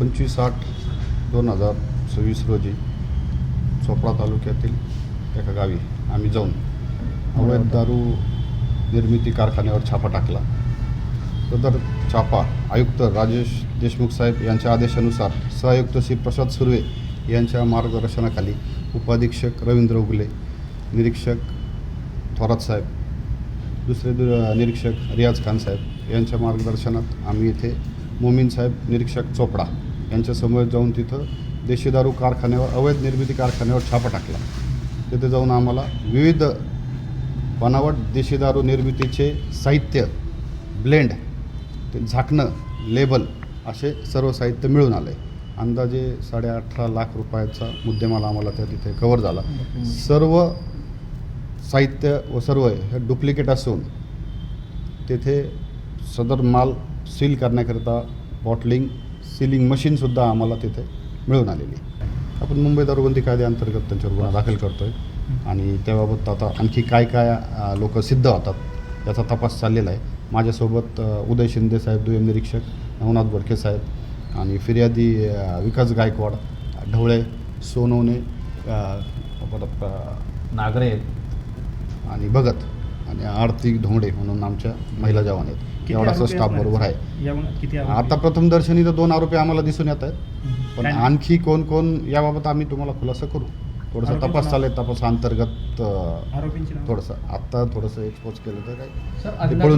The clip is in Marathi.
25/8/2026 रोजी चोपडा तालुक्यातील एका गावी आम्ही जाऊन अवैध दारू निर्मिती कारखान्यावर छापा टाकला. सदर छापा आयुक्त राजेश देशमुख साहेब यांच्या आदेशानुसार सहआयुक्त श्री प्रसाद सुर्वे यांच्या मार्गदर्शनाखाली उपाधीक्षक रवींद्र उगले, निरीक्षक थोरात साहेब, दुसरे निरीक्षक रियाज खान साहेब यांच्या मार्गदर्शनात आम्ही इथे मोमीन साहेब निरीक्षक चोपडा यांच्यासमोर जाऊन तिथं देशी दारू कारखान्यावर अवैध निर्मिती कारखान्यावर छापा टाकला. तिथे जाऊन आम्हाला विविध बनावट देशी दारू निर्मितीचे साहित्य, ब्लेंड, ते झाकणं, लेबल असे सर्व साहित्य मिळून आले. अंदाजे 18.5 लाख रुपयाचा मुद्देमाल आम्हाला त्या तिथे कव्हर झाला. सर्व साहित्य व सर्व हे डुप्लिकेट असून तेथे सदर माल सील करण्याकरिता बॉटलिंग, सीलिंग मशीनसुद्धा आम्हाला तिथे मिळून आलेली. आपण मुंबई दारूबंदी कायद्याअंतर्गत त्यांच्यावर गुन्हा दाखल करतो आहे आणि त्याबाबत आता आणखी काय लोक सिद्ध होतात याचा तपास चाललेला आहे. माझ्यासोबत उदय शिंदे साहेब, दुय्यम निरीक्षक, नवनाथ बोडके साहेब आणि फिर्यादी विकास गायकवाड, ढवळे, सोनवणे, परत नागरे आणि भगत आणि आरती धोंडे म्हणून आमच्या महिला जवान आहेत. एवढासा स्टाफ बरोबर आहे. आता प्रथमदर्शनी तर 2 आरोपी आम्हाला दिसून येत आहेत, पण आणखी कोण कोण याबाबत आम्ही तुम्हाला खुलासा करू. थोडंसं तपास चालेल, तपासाअंतर्गत थोडंसं आत्ता थोडंसं एक्सपोज केलं तर काय